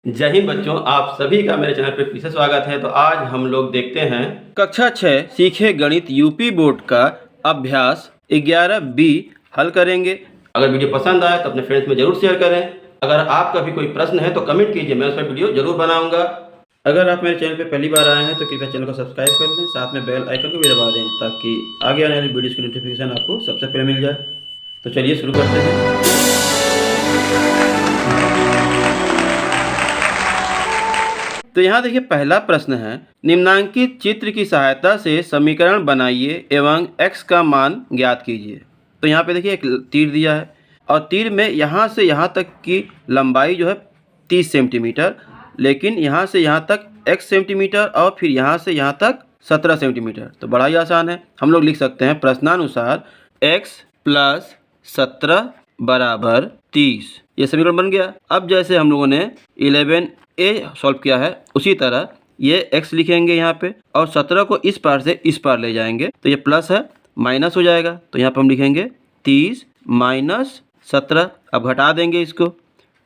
जय हिंद बच्चों, आप सभी का मेरे चैनल पर फिर से स्वागत है। तो आज हम लोग देखते हैं कक्षा 6 सीखे गणित यूपी बोर्ड का अभ्यास 11B हल करेंगे। अगर वीडियो पसंद आए तो अपने फ्रेंड्स में जरूर शेयर करें। अगर आपका भी कोई प्रश्न है तो कमेंट कीजिए, मैं उस पर वीडियो जरूर बनाऊंगा। अगर आप मेरे चैनल पर पहली बार आए हैं तो कृपया चैनल को सब्सक्राइब कर लें, साथ में बेल आइकन को भी दबा दें ताकि आगे आने वाली वीडियो की नोटिफिकेशन आपको सबसे पहले मिल जाए। तो चलिए शुरू करते हैं। तो यहाँ देखिए, पहला प्रश्न है, निम्नांकित चित्र की सहायता से समीकरण बनाइए एवं x का मान ज्ञात कीजिए। तो यहाँ पे देखिए एक तीर दिया है और तीर में यहाँ से यहाँ तक की लंबाई जो है 30 सेंटीमीटर, लेकिन यहाँ से यहाँ तक x सेंटीमीटर और फिर यहाँ से यहाँ तक 17 सेंटीमीटर। तो बड़ा ही आसान है, हम लोग लिख सकते हैं प्रश्नानुसार x + 17 = 30। ये समीकरण बन गया। अब जैसे हम लोगों ने 11A सॉल्व किया है उसी तरह ये x लिखेंगे यहाँ पे और 17 को इस पार से इस पार ले जाएंगे तो ये प्लस है माइनस हो जाएगा। तो यहाँ पे हम लिखेंगे 30 - 17। अब घटा देंगे इसको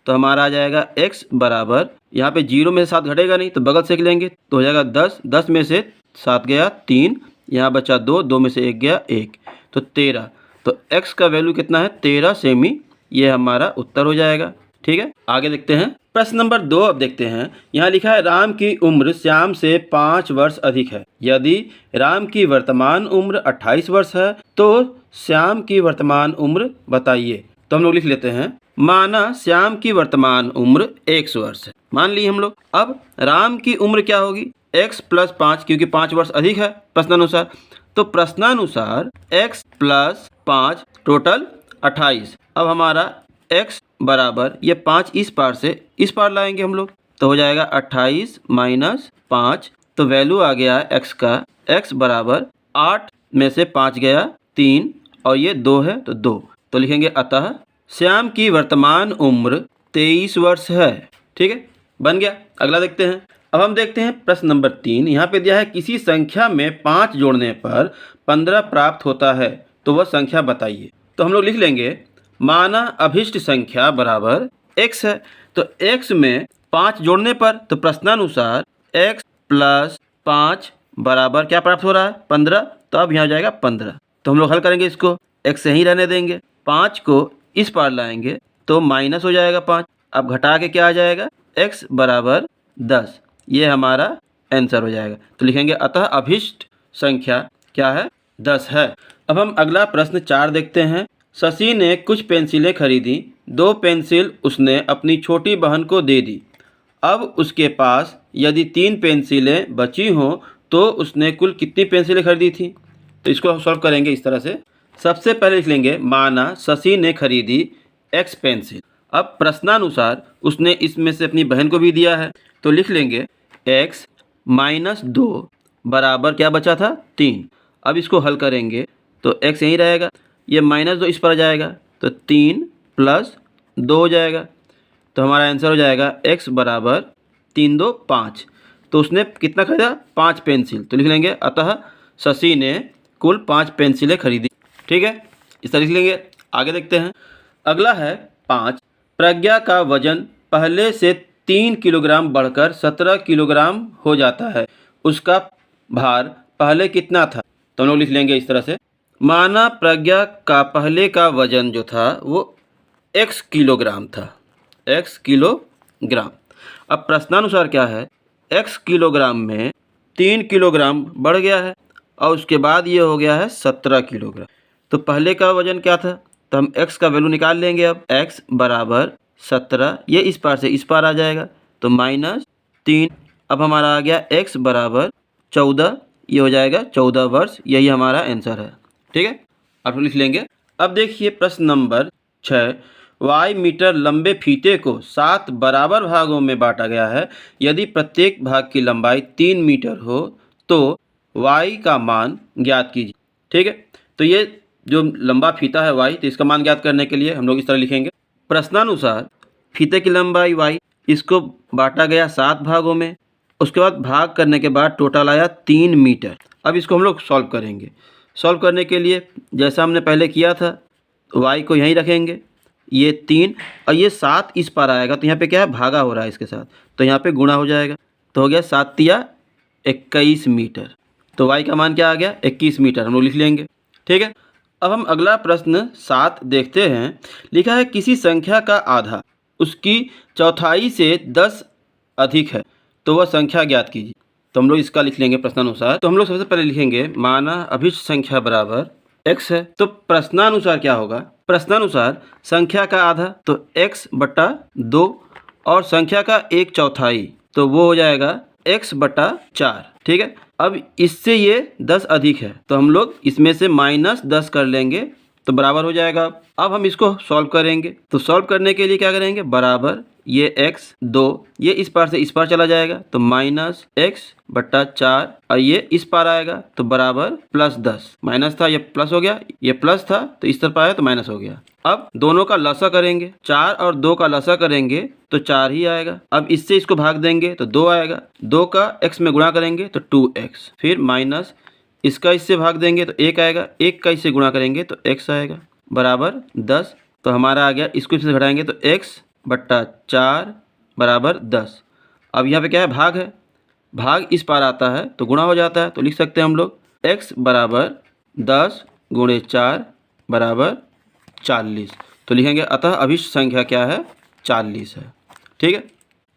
तो हमारा आ जाएगा x बराबर, यहाँ पे 0 में से 7 घटेगा नहीं तो बगल से लेंगे तो हो जाएगा 10। 10 में से 7 गया 3, यहाँ बचा 2, 2 में से 1 गया 1, तो 13। तो x का वैल्यू कितना है? 13 सेमी। ये हमारा उत्तर हो जाएगा। ठीक है, आगे देखते हैं प्रश्न नंबर 2। अब देखते हैं, यहाँ लिखा है राम की उम्र श्याम से 5 वर्ष अधिक है। यदि राम की वर्तमान उम्र 28 वर्ष है तो श्याम की वर्तमान उम्र बताइए। तो हम लोग लिख लेते हैं, माना श्याम की वर्तमान उम्र 100 वर्ष है, मान ली हम लोग। अब राम की उम्र क्या होगी? x + 5, क्योंकि 5 वर्ष अधिक है प्रश्नानुसार। तो प्रश्नानुसार x + 5 टोटल 28। अब हमारा x बराबर, ये 5 इस पार से इस पार लाएंगे हम लोग तो हो जाएगा 28 - 5। तो वैल्यू आ गया x का, x बराबर 8 में से 5 गया 3 और ये 2 है तो 2। तो लिखेंगे अतः श्याम की वर्तमान उम्र 23 वर्ष है। ठीक है, बन गया। अगला देखते हैं। अब हम देखते हैं प्रश्न नंबर 3। यहाँ पे दिया है किसी संख्या में 5 जोड़ने पर 15 प्राप्त होता है, तो वह संख्या बताइए। तो हम लोग लिख लेंगे, माना अभिष्ट संख्या बराबर x है। तो x में 5 जोड़ने पर, तो प्रश्नानुसार x + 5 बराबर क्या प्राप्त हो रहा है? 15। तो अब यहाँ जाएगा 15। तो हम लोग हल करेंगे इसको, x से ही रहने देंगे, 5 को इस पार लाएंगे तो माइनस हो जाएगा 5। अब घटा के क्या आ जाएगा? x बराबर 10। ये हमारा आंसर हो जाएगा। तो लिखेंगे अतः अभिष्ट संख्या क्या है? 10 है। अब हम अगला प्रश्न 4 देखते हैं। शशि ने कुछ पेंसिलें खरीदी, 2 पेंसिल उसने अपनी छोटी बहन को दे दी। अब उसके पास यदि 3 पेंसिलें बची हों तो उसने कुल कितनी पेंसिलें खरीदी थी? तो इसको हम सॉल्व करेंगे इस तरह से। सबसे पहले लिख लेंगे, माना शशि ने खरीदी x पेंसिल। अब प्रश्नानुसार उसने इसमें से अपनी बहन को भी दिया है तो लिख लेंगे x - 2 बराबर क्या बचा था? 3। अब इसको हल करेंगे तो x यहीं रहेगा, ये -2 इस पर आ जाएगा तो 3 + 2 हो जाएगा। तो हमारा आंसर हो जाएगा x बराबर 3 2 5। तो उसने कितना खरीदा? 5 पेंसिल। तो लिख लेंगे अतः शशि ने कुल 5 पेंसिलें खरीदी। ठीक है, इस तरह लिख लेंगे। आगे देखते हैं। अगला है 5। प्रज्ञा का वजन पहले से 3 किलोग्राम बढ़कर 17 किलोग्राम हो जाता है, उसका भार पहले कितना था? तो हम लोग लिख लेंगे इस तरह से, माना प्रज्ञा का पहले का वजन जो था वो x किलोग्राम था, x किलोग्राम। अब प्रश्नानुसार क्या है? x किलोग्राम में 3 किलोग्राम बढ़ गया है और उसके बाद ये हो गया है 17 किलोग्राम। तो पहले का वजन क्या था? तो हम x का वैल्यू निकाल लेंगे। अब x बराबर 17, ये इस पार से इस पार आ जाएगा तो -3। अब हमारा आ गया x बराबर 14, ये हो जाएगा 14 वर्ष। यही हमारा आंसर है। ठीक है, आप लिख लेंगे। अब देखिए प्रश्न नंबर 6। y मीटर लंबे फीते को 7 बराबर भागों में बांटा गया है। यदि प्रत्येक भाग की लंबाई 3 मीटर हो तो y का मान ज्ञात कीजिए। ठीक है, तो ये जो लंबा फीता है y, तो इसका मान ज्ञात करने के लिए हम लोग इस तरह लिखेंगे, प्रश्नानुसार फीते की लंबाई y, इसको बांटा गया 7 भागों में, उसके बाद भाग करने के बाद टोटल आया 3 मीटर। अब इसको हम लोग सॉल्व करेंगे। सॉल्व करने के लिए जैसा हमने पहले किया था y को यहीं रखेंगे, ये 3 और ये 7 इस पार आएगा तो यहाँ पे क्या है, भागा हो रहा है इसके साथ, तो यहाँ पे गुणा हो जाएगा। तो हो गया 7 तिया 21 मीटर। तो y का मान क्या आ गया, 21 मीटर हम लोग लिख लेंगे। ठीक है, अब हम अगला प्रश्न 7 देखते हैं। लिखा है किसी संख्या का आधा उसकी चौथाई से 10 अधिक है तो वह संख्या ज्ञात कीजिए। तो हम लोग इसका लिख लेंगे प्रश्नानुसार। तो हम लोग सबसे पहले लिखेंगे माना अभिष्ट संख्या बराबर x है। तो प्रश्नानुसार क्या होगा, प्रश्नानुसार संख्या का आधा तो x बटा 2 और संख्या का 1/4 तो वो हो जाएगा x बटा 4। ठीक है, अब इससे ये 10 अधिक है तो हम लोग इसमें से -10 कर लेंगे तो बराबर हो जाएगा। अब हम इसको सॉल्व करेंगे। तो सॉल्व करने के लिए क्या करेंगे, बराबर ये x 2 ये इस पार से इस पार चला जाएगा तो -x बटा 4 और ये इस पार आएगा तो बराबर +10। माइनस था ये प्लस हो गया, ये प्लस था तो इस तरफ आया तो माइनस हो गया। अब दोनों का लसा करेंगे, 4 और 2 का लसा करेंगे तो 4 ही आएगा। अब इससे इसको भाग देंगे तो 2 आएगा, 2 का x में गुणा करेंगे तो 2x, फिर माइनस इसका इससे भाग देंगे तो 1 आएगा, 1 का इससे गुणा करेंगे तो x आएगा बराबर 10। तो हमारा आ गया, इसको इससे घटाएंगे तो x बट्टा 4 बराबर 10। अब यहाँ पे क्या है, भाग है, भाग इस पार आता है तो गुणा हो जाता है। तो लिख सकते हैं हम लोग x बराबर 10 गुणे 4 बराबर 40। तो लिखेंगे अतः अभिष्ट संख्या क्या है, 40 है। ठीक है,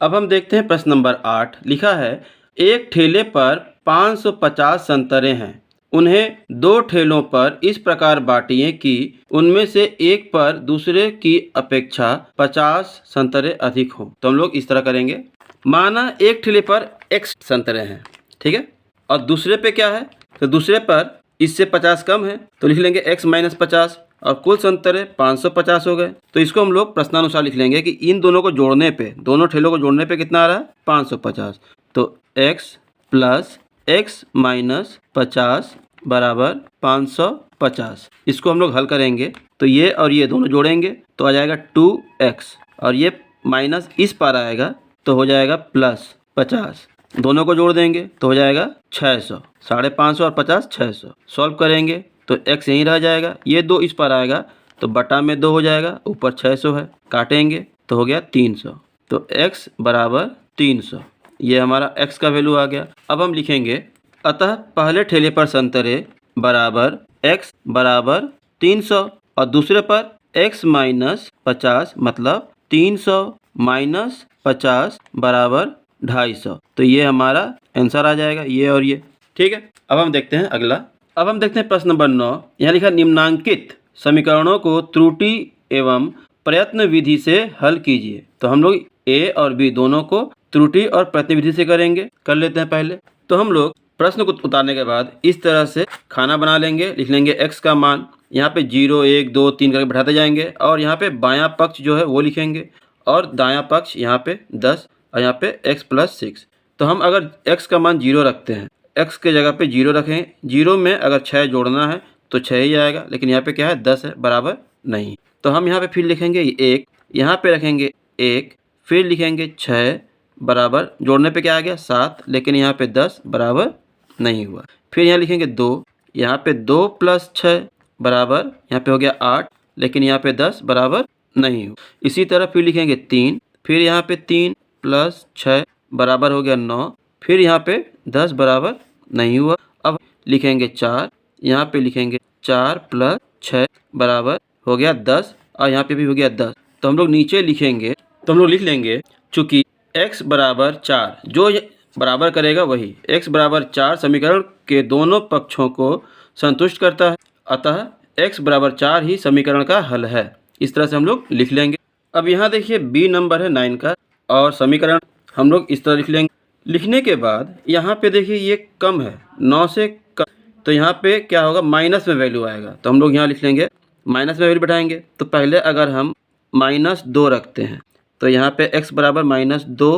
अब हम देखते हैं प्रश्न नंबर 8। लिखा है एक ठेले पर 550 संतरे हैं, उन्हें 2 ठेलों पर इस प्रकार बांटिए कि उनमें से एक पर दूसरे की अपेक्षा 50 संतरे अधिक हों। तो हम लोग इस तरह करेंगे, माना एक ठेले पर x संतरे हैं, ठीक है, और दूसरे पे क्या है, तो दूसरे पर इससे 50 कम है तो लिख लेंगे x - 50 और कुल संतरे 550 हो गए। तो इसको हम लोग प्रश्नानुसार लिख लेंगे कि इन दोनों को जोड़ने पे, दोनों ठेलों को जोड़ने पे कितना आ रहा है, 550। तो x प्लस x माइनस 50 बराबर 550। इसको हम लोग हल करेंगे तो ये और ये दोनों जोड़ेंगे तो आ जाएगा 2x और ये माइनस इस पार आएगा तो हो जाएगा प्लस 50। दोनों को जोड़ देंगे तो हो जाएगा 600, 550 और 50 600। सॉल्व करेंगे तो x यहीं रह जाएगा, ये 2 इस पर आएगा तो बटा में 2 हो जाएगा, ऊपर 600 है, काटेंगे तो हो गया 300। तो x बराबर 300, ये हमारा x का वैल्यू आ गया। अब हम लिखेंगे अतः पहले ठेले पर संतरे बराबर x बराबर 300 और दूसरे पर x माइनस 50 मतलब 300 माइनस 50 बराबर 250। तो ये हमारा आंसर आ जाएगा, ये और ये। ठीक है, अब हम देखते हैं अगला। अब हम देखते हैं प्रश्न नंबर 9। यहाँ लिखा निम्नांकित समीकरणों को त्रुटि एवं प्रयत्न विधि से हल कीजिए। तो हम लोग a और b दोनों को त्रुटि और प्रयत्न विधि से करेंगे। कर लेते हैं पहले। तो हम लोग प्रश्न को उतारने के बाद इस तरह से खाना बना लेंगे, लिख लेंगे x का मान यहाँ पे 0 1 2 3 करके बैठाते जाएंगे और यहाँ पे बायां पक्ष जो है वो लिखेंगे और दायां पक्ष यहाँ पे 10 और यहाँ पे x + 6। तो हम अगर x का मान 0 रखते हैं, x के जगह पे 0 रखें, 0 में अगर 6 जोड़ना है तो 6 ही आएगा, लेकिन यहाँ पे क्या है 10 है, बराबर नहीं। तो हम यहाँ पे फिर लिखेंगे 1, यहाँ पे रखेंगे 1, फिर लिखेंगे 6 बराबर, जोड़ने पे क्या आ गया 7, लेकिन यहाँ पे 10 बराबर नहीं हुआ। फिर यहाँ लिखेंगे 2, यहाँ पे 2 + 6 बराबर, यहाँ पे हो गया 8, लेकिन यहाँ पे 10 बराबर नहीं हुआ। इसी तरह फिर लिखेंगे 3, फिर यहाँ पे 3 + 6 बराबर हो गया 9, फिर यहाँ पे 10 बराबर नहीं हुआ। अब लिखेंगे 4, यहाँ पे लिखेंगे 4 + 6 बराबर हो गया 10 और यहाँ पे भी हो गया 10। तो हम लोग नीचे लिखेंगे, तो हम लोग लिख लेंगे चूँकि x बराबर 4 जो बराबर करेगा वही, x बराबर 4 समीकरण के दोनों पक्षों को संतुष्ट करता है, अतः x बराबर 4 ही समीकरण का हल है। इस तरह से हम लोग लिख लेंगे। अब यहाँ देखिए b नंबर है 9 का और समीकरण हम लोग इस तरह लिख लेंगे। लिखने के बाद यहाँ पे देखिए ये कम है, 9 से कम, तो यहाँ पे क्या होगा, माइनस में वैल्यू आएगा। तो हम लोग यहाँ लिख लेंगे माइनस में वैल्यू बैठाएंगे। तो पहले अगर हम -2 रखते हैं तो यहाँ पे x बराबर -2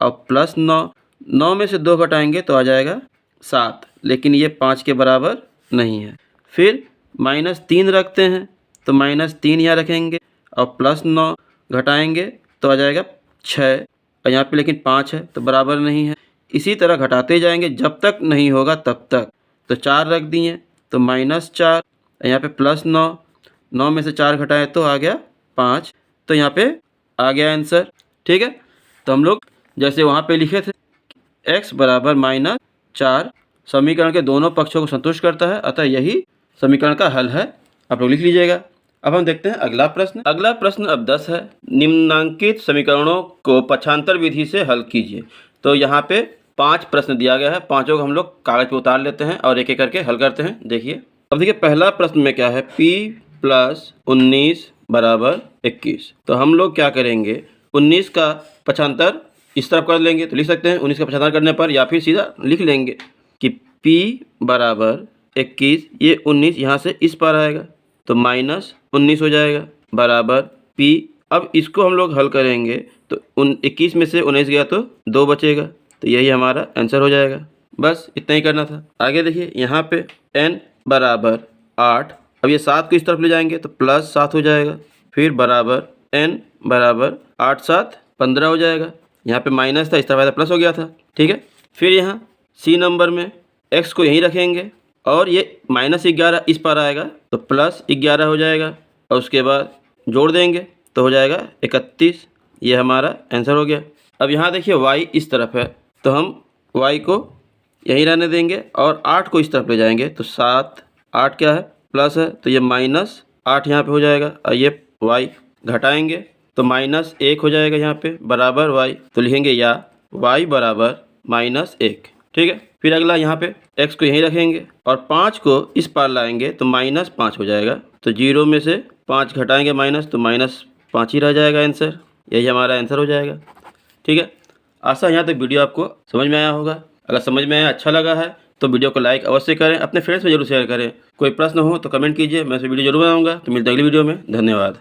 और +9, 9 में से 2 घटाएंगे तो आ जाएगा 7, लेकिन ये 5 के बराबर नहीं है। फिर -3 रखते हैं तो -3 यहाँ रखेंगे और +9 घटाएंगे तो आ जाएगा 6 और यहाँ पे लेकिन 5 है तो बराबर नहीं है। इसी तरह घटाते जाएंगे जब तक नहीं होगा तब तक। तो 4 रख दिए तो -4, यहाँ पे +9, 9 में से 4 घटाएं तो आ गया 5। तो यहाँ पे आ गया आंसर। ठीक है, तो हम लोग जैसे वहाँ पे लिखे थे x बराबर -4 समीकरण के दोनों पक्षों को संतुष्ट करता है, अतः यही समीकरण का हल है। आप लोग लिख लीजिएगा। अब हम देखते हैं अगला प्रश्न। अगला प्रश्न अब 10 है। निम्नांकित समीकरणों को पक्षांतर विधि से हल कीजिए। तो यहाँ पे 5 प्रश्न दिया गया है, पाँचों को हम लोग कागज पे उतार लेते हैं और एक एक करके हल करते हैं। देखिए, अब देखिए पहला प्रश्न में क्या है, p + 19 = 21। तो हम लोग क्या करेंगे, 19 का पक्षांतर इस तरफ कर लेंगे, तो लिख सकते हैं 19 का पक्षांतर करने पर, या फिर सीधा लिख लेंगे कि p = 21, ये 19 यहाँ से इस पार आएगा तो -19 हो जाएगा बराबर p। अब इसको हम लोग हल करेंगे तो 21 में से 19 गया तो 2 बचेगा, तो यही हमारा आंसर हो जाएगा। बस इतना ही करना था। आगे देखिए यहाँ पे n = 8। अब ये 7 को इस तरफ ले जाएंगे तो +7 हो जाएगा, फिर बराबर n = 8 × 7 = 15 हो जाएगा। यहाँ पे माइनस था, इस तरफ आया प्लस हो गया था। ठीक है, फिर यहाँ c नंबर में x को यहीं रखेंगे और ये -11 इस पर आएगा तो +11 हो जाएगा, और उसके बाद जोड़ देंगे तो हो जाएगा 31। ये हमारा आंसर हो गया। अब यहाँ देखिए y इस तरफ है तो हम y को यहीं रहने देंगे और 8 को इस तरफ ले जाएंगे तो 7, 8 क्या है प्लस है तो ये -8 यहाँ पे हो जाएगा, और ये y घटाएंगे तो -1 हो जाएगा यहाँ पे बराबर y। तो लिखेंगे या y बराबर -1। ठीक है, फिर अगला यहाँ पे x को यहीं रखेंगे और 5 को इस पार लाएंगे तो -5 हो जाएगा, तो 0 में से 5 घटाएंगे माइनस तो -5 ही रह जाएगा आंसर। यही हमारा आंसर हो जाएगा। ठीक है, आशा यहाँ तक वीडियो आपको समझ में आया होगा। अगर समझ में आया, अच्छा लगा है तो वीडियो को लाइक अवश्य करें, अपने फ्रेंड्स में जरूर शेयर करें। कोई प्रश्न हो तो कमेंट कीजिए, मैं इस वीडियो जरूर बनाऊंगा। तो मिलते हैं अगली वीडियो में। धन्यवाद।